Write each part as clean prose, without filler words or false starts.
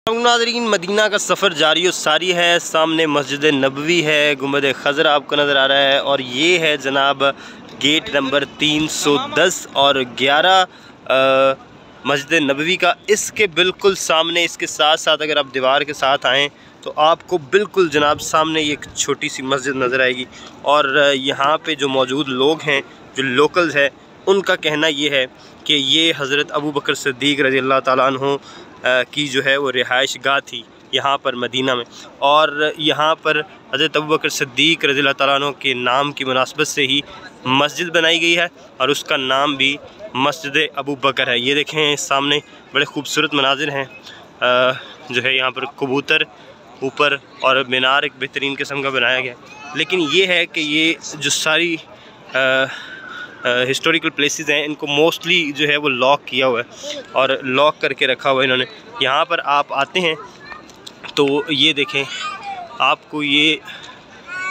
नाज़रीन, मदीना का सफ़र जारी सारी है। सामने मस्जिद नबवी है, गुंबद खज़रा आपको नज़र आ रहा है और ये है जनाब गेट नंबर 310 और 11 मस्जिद नबवी का। इसके बिल्कुल सामने, इसके साथ साथ अगर आप दीवार के साथ आएँ तो आपको बिल्कुल जनाब सामने एक छोटी सी मस्जिद नज़र आएगी। और यहाँ पे जो मौजूद लोग हैं, जो लोकल्स हैं, उनका कहना ये है कि ये हज़रत अबू बकर सिद्दीक़ रज़ी अल्लाह ताला अन्हु की जो है वो रिहाइश गाह थी यहाँ पर मदीना में। और यहाँ पर हज़रत अबू बकर सिद्दीक़ रज़ी अल्लाह ताला अन्हु के नाम की मुनासबत से ही मस्जिद बनाई गई है और उसका नाम भी मस्जिद अबू बकर है। ये देखें सामने बड़े खूबसूरत मनाजिर हैं, जो है यहाँ पर कबूतर ऊपर और मीनार एक बेहतरीन किस्म का बनाया गया। लेकिन ये है कि ये जो सारी हिस्टोरिकल प्लेसेस हैं, इनको मोस्टली जो है वो लॉक किया हुआ है और लॉक करके रखा हुआ है इन्होंने। यहाँ पर आप आते हैं तो ये देखें, आपको ये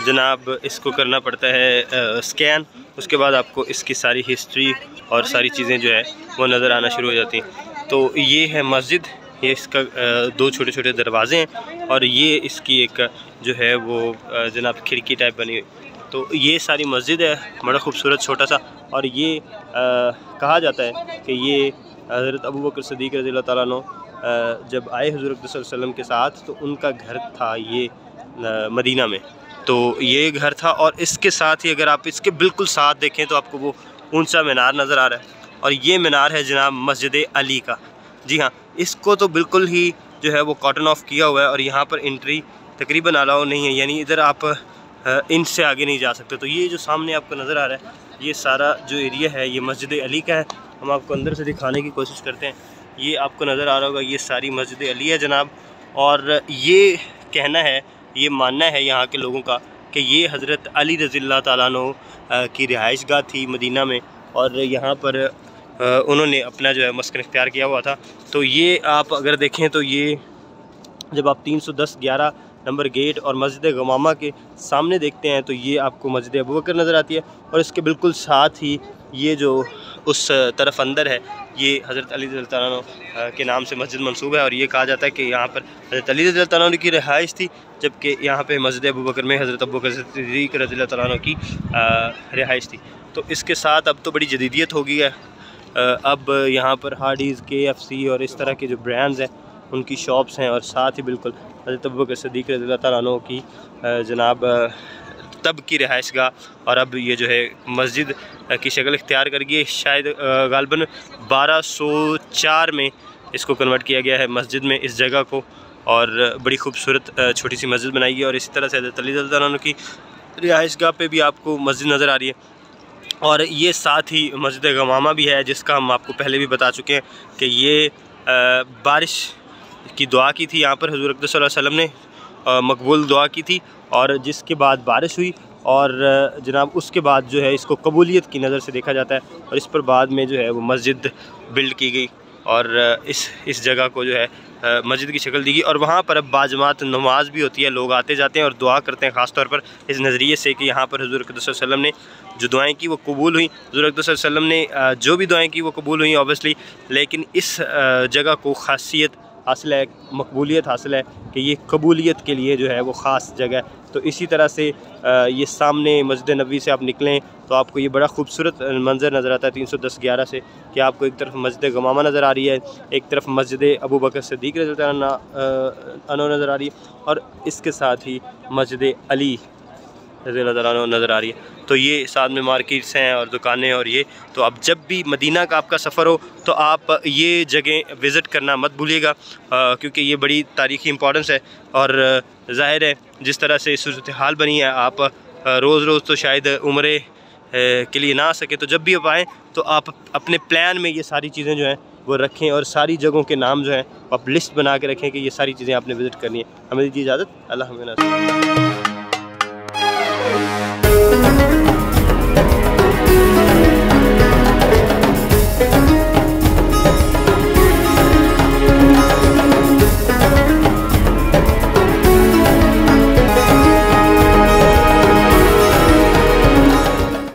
जनाब इसको करना पड़ता है स्कैन, उसके बाद आपको इसकी सारी हिस्ट्री और सारी चीज़ें जो है वो नज़र आना शुरू हो जाती हैं। तो ये है मस्जिद, ये इसका दो छोटे छोटे दरवाज़े हैं और ये इसकी एक जो है वो जनाब खिड़की टाइप बनी हुई। तो ये सारी मस्जिद है, बड़ा खूबसूरत छोटा सा। और ये कहा जाता है कि ये हज़रत अबू बकर सिद्दीक़ रज़ी अल्लाह ताला अन्हु जब आए हुज़ूर अक़दस सल्लल्लाहु अलैहि वसल्लम के साथ, तो उनका घर था ये मदीना में। तो ये घर था और इसके साथ ही अगर आप इसके बिल्कुल साथ देखें तो आपको वो ऊंचा मीनार नज़र आ रहा है और ये मीनार है जनाब मस्जिद अली का। जी हाँ, इसको तो बिल्कुल ही जो है वो कॉटन ऑफ किया हुआ है और यहाँ पर एंट्री तकरीबन अलाउ नहीं है, यानी इधर आप इनसे आगे नहीं जा सकते। तो ये जो सामने आपको नज़र आ रहा है, ये सारा जो एरिया है ये मस्जिद अली का है। हम आपको अंदर से दिखाने की कोशिश करते हैं। ये आपको नज़र आ रहा होगा, ये सारी मस्जिद अली है जनाब। और ये कहना है, ये मानना है यहाँ के लोगों का कि ये हज़रत अली रज़ी अल्लाह ताला अन्हु की रिहाइश गाह थी मदीना में और यहाँ पर उन्होंने अपना जो है मस्कन इख्तियार किया हुआ था। तो ये आप अगर देखें तो ये जब आप 310-11 नंबर गेट और मस्जिद गमामा के सामने देखते हैं तो ये आपको मस्जिद अबू बकर नज़र आती है और इसके बिल्कुल साथ ही ये जो उस तरफ अंदर है, ये हज़रत अली रज़ी अल्लाह अन्हु के नाम से मस्जिद मंसूब है। और ये कहा जाता है कि यहाँ पर हज़रत अली रज़ी अल्लाह अन्हु की रिहाइश थी, जबकि यहाँ पे मस्जिद अबू बकर में हज़रत अबू बकर सिद्दीक़ रज़ी अल्लाह अन्हु की रिहाइश थी। तो इसके साथ अब तो बड़ी जदीदियत हो गई है। अब यहाँ पर हार्डीज़, KFC और इस तरह के जो ब्रांड्स हैं उनकी शॉप्स हैं और साथ ही बिल्कुल हज़रत अबू बकर सिद्दीक़ रज़ी अल्लाह ताला अन्हु की जनाब तब की रिहाइश गाह। और अब ये जो है मस्जिद की शक्ल इख्तियार कर गई, शायद गालबन 1204 में इसको कन्वर्ट किया गया है मस्जिद में इस जगह को। और बड़ी खूबसूरत छोटी सी मस्जिद बनाई है और इसी तरह से हज़रत अली रज़ी अल्लाह अन्हु की रिहाइश गाह पे भी आपको मस्जिद नज़र आ रही है। और ये साथ ही मस्जिद गमामा भी है, जिसका हम आपको पहले भी बता चुके हैं कि ये बारिश की दुआ की थी यहाँ पर हुज़ूर अक़दस सल्लल्लाहु अलैहि वसल्लम ने, मकबूल दुआ की थी और जिसके बाद बारिश हुई और जनाब उसके बाद जो है इसको कबूलियत की नज़र से देखा जाता है और इस पर बाद में जो है वो मस्जिद बिल्ड की गई और इस जगह को जो है मस्जिद की शक्ल दी गई। और वहाँ पर अब बाजमात नमाज भी होती है, लोग आते जाते हैं और दुआ करते हैं, ख़ास तौर पर इस नज़रिए से कि यहाँ पर हुज़ूर अक़दस सल्लल्लाहु अलैहि वसल्लम ने जो दुआएं की वो कबूल हुई। हुज़ूर अक़दस सल्लल्लाहु अलैहि वसल्लम ने जो भी दुआएं की वो कबूल हुई ऑब्वियसली, लेकिन इस जगह को ख़ासियत हासिल है, मकबूलियत हासिल है कि ये कबूलियत के लिए जो है वो ख़ास जगह है। तो इसी तरह से ये सामने मस्जिद नबवी से आप निकलें तो आपको ये बड़ा खूबसूरत मंज़र नज़र आता है 310-11 से, कि आपको एक तरफ मस्जिद गमामा नज़र आ रही है, एक तरफ मस्जिद अबू बकर सिद्दीक़ रज़ी अल्लाह अन्हु नज़र आ रही है और इसके साथ ही मस्जिद अली रज़ी अल्लाह अन्हु नज़र आ रही है। तो ये साथ में मार्केट्स हैं और दुकानें और ये। तो अब जब भी मदीना का आपका सफ़र हो तो आप ये जगह विज़िट करना मत भूलिएगा, क्योंकि ये बड़ी तारीख़ी इंपॉर्टेंस है। और ज़ाहिर है जिस तरह से सूरत हाल बनी है, आप रोज़ रोज़ तो शायद उम्रे के लिए ना आ सके, तो जब भी आप आएँ तो आप अपने प्लान में ये सारी चीज़ें जो हैं वो रखें और सारी जगहों के नाम जो हैं आप लिस्ट बना के रखें कि ये सारी चीज़ें आपने विज़िट करनी है। हमें दीजिए इजाज़त, अल्लाह हाफ़िज़।